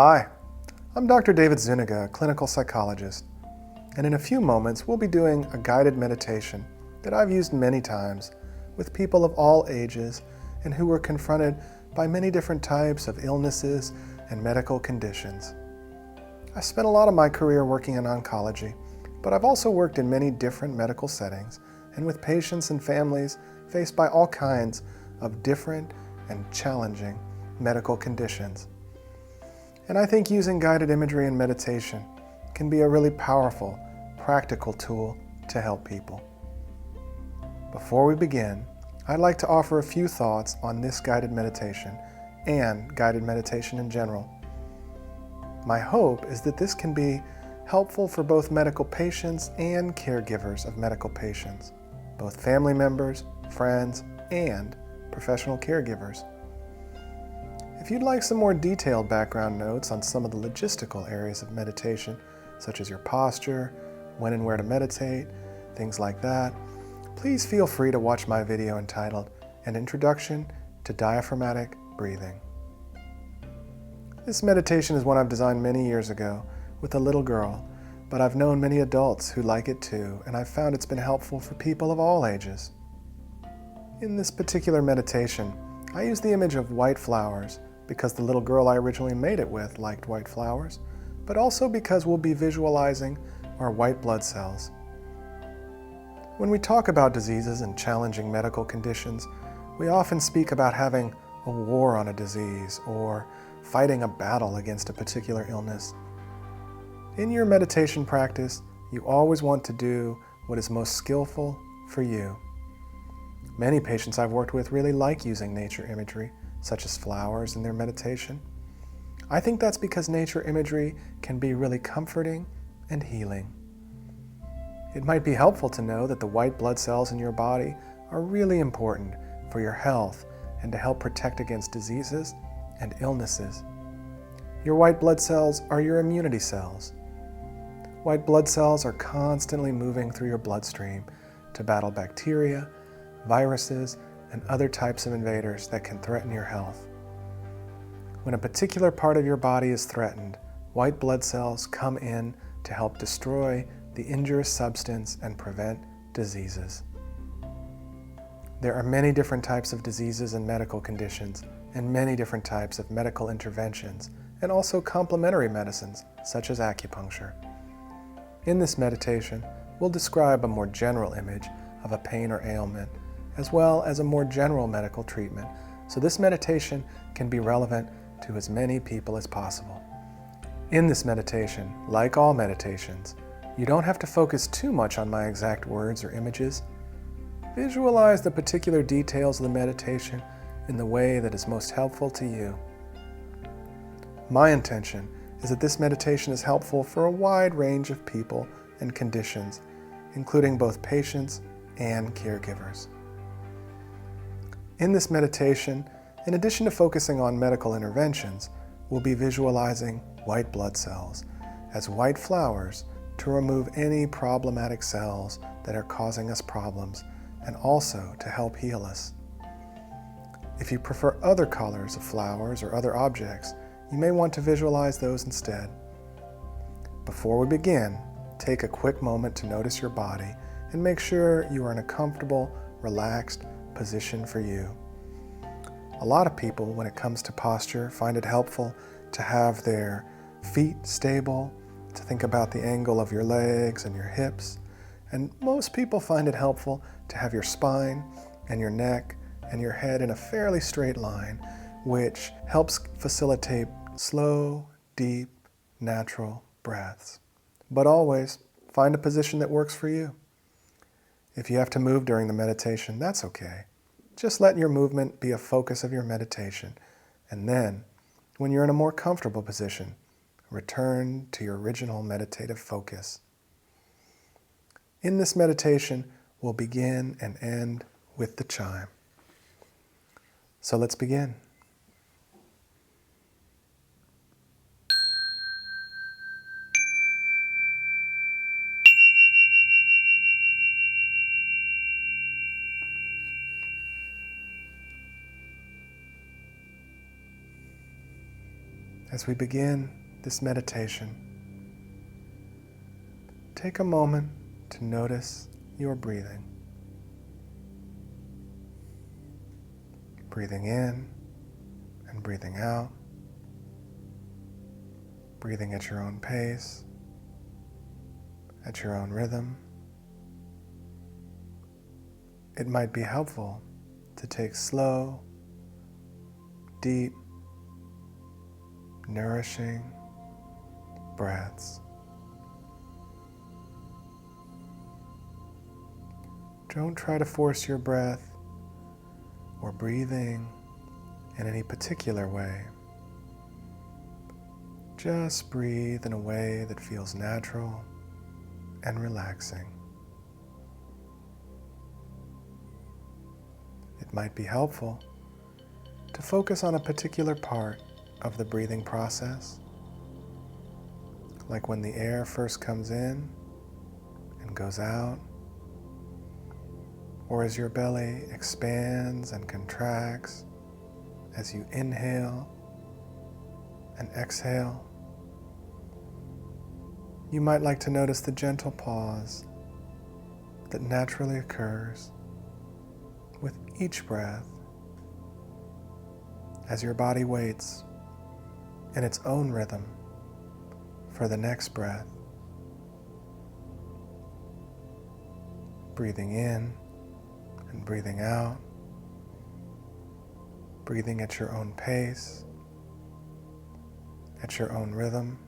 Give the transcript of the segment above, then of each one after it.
Hi, I'm Dr. David Zuniga, a clinical psychologist, and in a few moments we'll be doing a guided meditation that I've used many times with people of all ages and who were confronted by many different types of illnesses and medical conditions. I spent a lot of my career working in oncology, but I've also worked in many different medical settings and with patients and families faced by all kinds of different and challenging medical conditions. And I think using guided imagery and meditation can be a really powerful, practical tool to help people. Before we begin, I'd like to offer a few thoughts on this guided meditation and guided meditation in general. My hope is that this can be helpful for both medical patients and caregivers of medical patients, both family members, friends, and professional caregivers. If you'd like some more detailed background notes on some of the logistical areas of meditation, such as your posture, when and where to meditate, things like that, please feel free to watch my video entitled An Introduction to Diaphragmatic Breathing. This meditation is one I've designed many years ago with a little girl, but I've known many adults who like it too, and I've found it's been helpful for people of all ages. In this particular meditation, I use the image of white flowers because the little girl I originally made it with liked white flowers, but also because we'll be visualizing our white blood cells. When we talk about diseases and challenging medical conditions, we often speak about having a war on a disease or fighting a battle against a particular illness. In your meditation practice, you always want to do what is most skillful for you. Many patients I've worked with really like using nature imagery, such as flowers, in their meditation. I think that's because nature imagery can be really comforting and healing. It might be helpful to know that the white blood cells in your body are really important for your health and to help protect against diseases and illnesses. Your white blood cells are your immunity cells. White blood cells are constantly moving through your bloodstream to battle bacteria, viruses, and other types of invaders that can threaten your health. When a particular part of your body is threatened, white blood cells come in to help destroy the injurious substance and prevent diseases. There are many different types of diseases and medical conditions, and many different types of medical interventions, and also complementary medicines, such as acupuncture. In this meditation, we'll describe a more general image of a pain or ailment, as well as a more general medical treatment, so this meditation can be relevant to as many people as possible. In this meditation, like all meditations, you don't have to focus too much on my exact words or images. Visualize the particular details of the meditation in the way that is most helpful to you. My intention is that this meditation is helpful for a wide range of people and conditions, including both patients and caregivers. In this meditation, in addition to focusing on medical interventions, we'll be visualizing white blood cells as white flowers to remove any problematic cells that are causing us problems and also to help heal us. If you prefer other colors of flowers or other objects, you may want to visualize those instead. Before we begin, take a quick moment to notice your body and make sure you are in a comfortable, relaxed position for you. A lot of people, when it comes to posture, find it helpful to have their feet stable, to think about the angle of your legs and your hips, and most people find it helpful to have your spine and your neck and your head in a fairly straight line, which helps facilitate slow, deep, natural breaths. But always find a position that works for you. If you have to move during the meditation, that's okay. Just let your movement be a focus of your meditation, and then, when you're in a more comfortable position, return to your original meditative focus. In this meditation, we'll begin and end with the chime. So let's begin. As we begin this meditation, take a moment to notice your breathing. Breathing in and breathing out. Breathing at your own pace, at your own rhythm. It might be helpful to take slow, deep, nourishing breaths. Don't try to force your breath or breathing in any particular way. Just breathe in a way that feels natural and relaxing. It might be helpful to focus on a particular part of the breathing process, like when the air first comes in and goes out, or as your belly expands and contracts as you inhale and exhale. You might like to notice the gentle pause that naturally occurs with each breath as your body waits in its own rhythm for the next breath. Breathing in and breathing out, breathing at your own pace, at your own rhythm.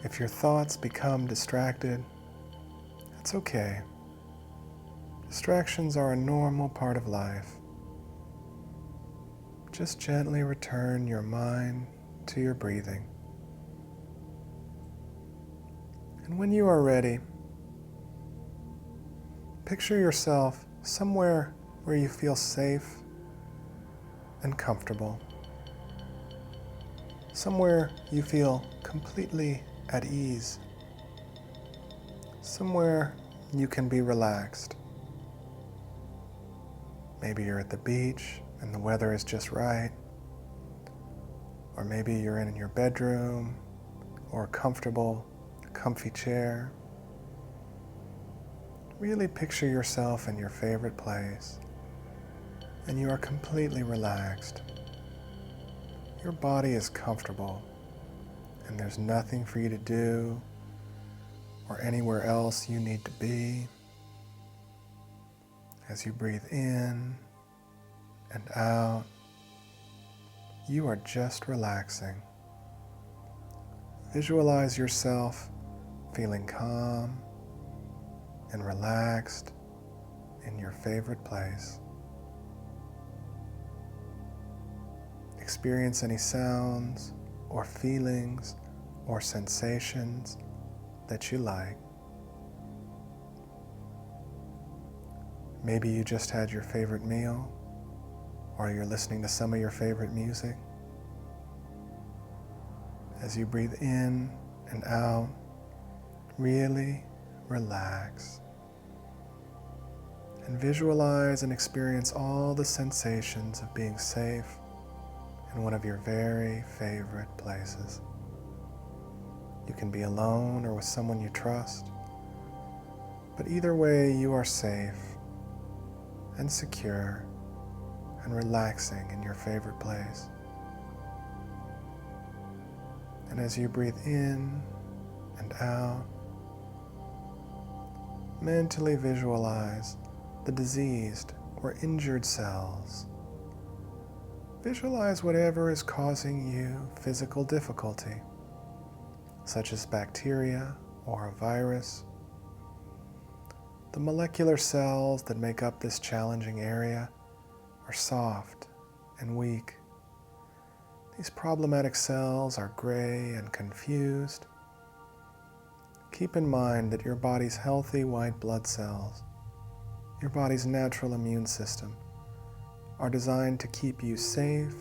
If your thoughts become distracted, it's okay. Distractions are a normal part of life. Just gently return your mind to your breathing. And when you are ready, picture yourself somewhere where you feel safe and comfortable. Somewhere you feel completely at ease. Somewhere you can be relaxed. Maybe you're at the beach and the weather is just right. Or maybe you're in your bedroom or a comfy chair. Really picture yourself in your favorite place, and you are completely relaxed. Your body is comfortable, and there's nothing for you to do or anywhere else you need to be. As you breathe in and out, you are just relaxing. Visualize yourself feeling calm and relaxed in your favorite place. Experience any sounds or feelings or sensations that you like. Maybe you just had your favorite meal, or you're listening to some of your favorite music. As you breathe in and out, really relax. And visualize and experience all the sensations of being safe in one of your very favorite places. You can be alone or with someone you trust, but either way you are safe and secure and relaxing in your favorite place. And as you breathe in and out, mentally visualize the diseased or injured cells. Visualize whatever is causing you physical difficulty, such as bacteria or a virus. The molecular cells that make up this challenging area are soft and weak. These problematic cells are gray and confused. Keep in mind that your body's healthy white blood cells, your body's natural immune system, are designed to keep you safe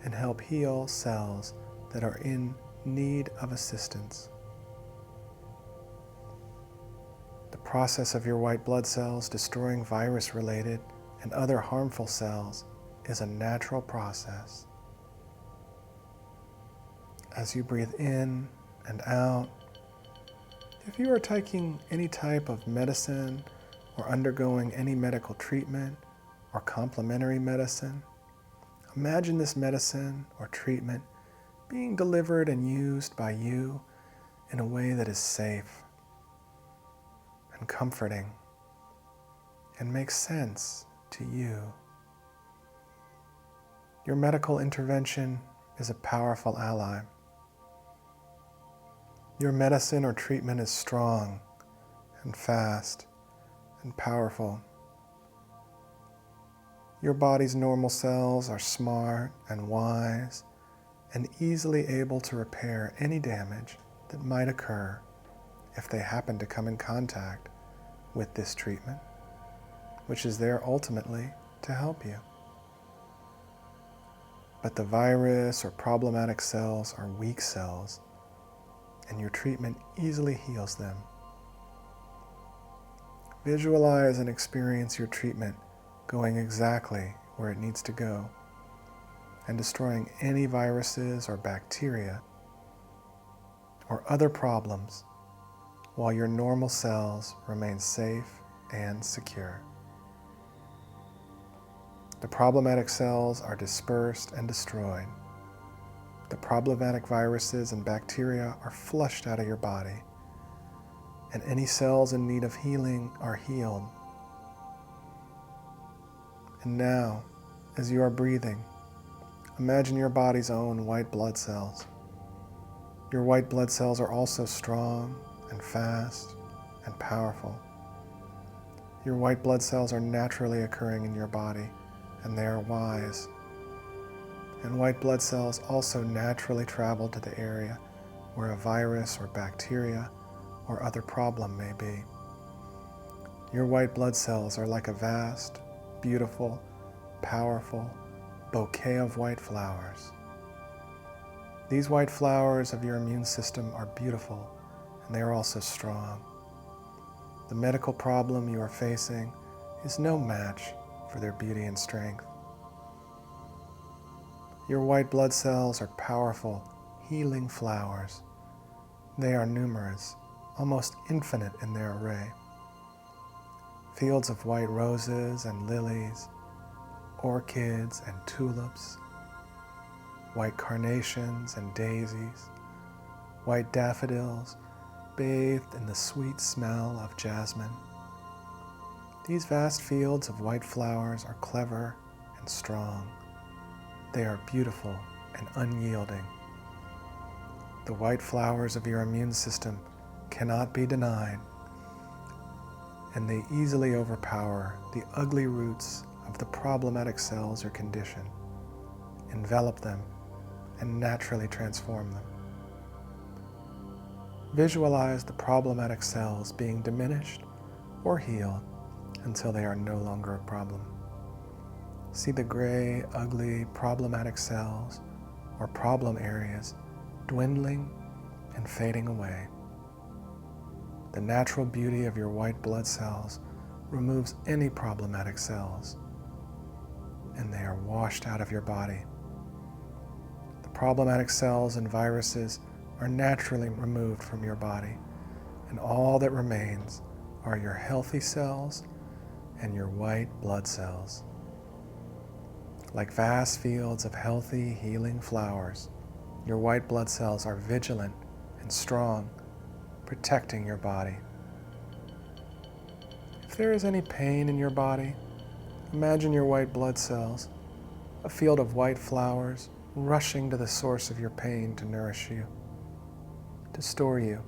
and help heal cells that are in need of assistance. The process of your white blood cells destroying virus-related and other harmful cells is a natural process. as you breathe in and out. If you are taking any type of medicine or undergoing any medical treatment or complementary medicine, imagine this medicine or treatment being delivered and used by you in a way that is safe and comforting and makes sense to you. Your medical intervention is a powerful ally. Your medicine or treatment is strong and fast and powerful. Your body's normal cells are smart and wise and easily able to repair any damage that might occur if they happen to come in contact with this treatment, which is there ultimately to help you. But the virus or problematic cells are weak cells, and your treatment easily heals them. Visualize and experience your treatment going exactly where it needs to go and destroying any viruses or bacteria or other problems while your normal cells remain safe and secure. The problematic cells are dispersed and destroyed. The problematic viruses and bacteria are flushed out of your body, and any cells in need of healing are healed. And now, as you are breathing, imagine your body's own white blood cells. Your white blood cells are also strong and fast and powerful. Your white blood cells are naturally occurring in your body, and they are wise. And white blood cells also naturally travel to the area where a virus or bacteria or other problem may be. Your white blood cells are like a vast, beautiful, powerful bouquet of white flowers. These white flowers of your immune system are beautiful, and they are also strong. The medical problem you are facing is no match for their beauty and strength. Your white blood cells are powerful, healing flowers. They are numerous, almost infinite in their array. Fields of white roses and lilies, orchids and tulips, white carnations and daisies, white daffodils bathed in the sweet smell of jasmine. These vast fields of white flowers are clever and strong. They are beautiful and unyielding. The white flowers of your immune system cannot be denied, and they easily overpower the ugly roots of the problematic cells or condition, envelop them, and naturally transform them. Visualize the problematic cells being diminished or healed until they are no longer a problem. See the gray, ugly, problematic cells or problem areas dwindling and fading away. The natural beauty of your white blood cells removes any problematic cells, and they are washed out of your body. The problematic cells and viruses are naturally removed from your body, and all that remains are your healthy cells and your white blood cells. Like vast fields of healthy, healing flowers, your white blood cells are vigilant and strong, protecting your body. If there is any pain in your body, imagine your white blood cells, a field of white flowers, rushing to the source of your pain to nourish you, to store you,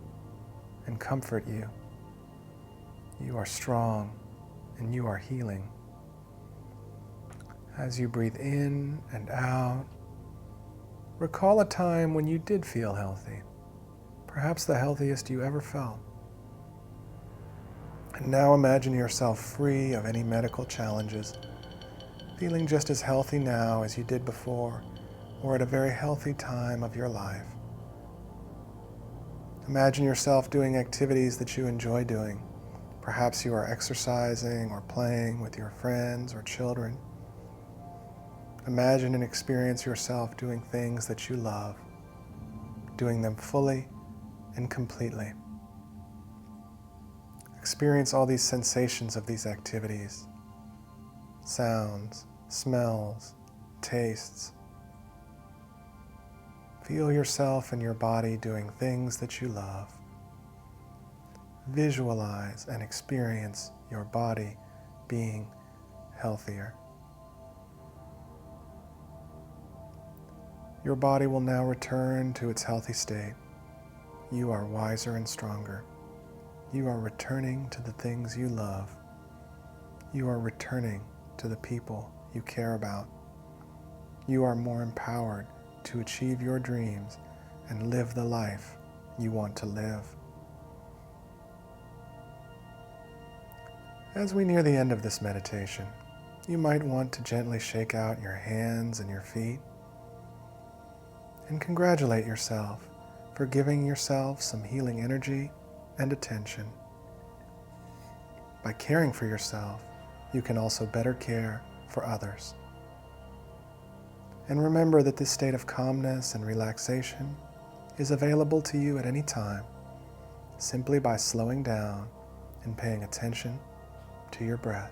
and comfort you. You are strong, and you are healing. As you breathe in and out, recall a time when you did feel healthy, perhaps the healthiest you ever felt. And now imagine yourself free of any medical challenges, feeling just as healthy now as you did before, or at a very healthy time of your life. Imagine yourself doing activities that you enjoy doing. Perhaps you are exercising or playing with your friends or children. Imagine and experience yourself doing things that you love. doing them fully and completely. Experience all these sensations of these activities, sounds, smells, tastes. Feel yourself and your body doing things that you love. Visualize and experience your body being healthier. Your body will now return to its healthy state. You are wiser and stronger. You are returning to the things you love. You are returning to the people you care about. You are more empowered to achieve your dreams and live the life you want to live. As we near the end of this meditation, you might want to gently shake out your hands and your feet and congratulate yourself for giving yourself some healing energy and attention. By caring for yourself, you can also better care for others. And remember that this state of calmness and relaxation is available to you at any time, simply by slowing down and paying attention to your breath.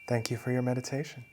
Thank you for your meditation.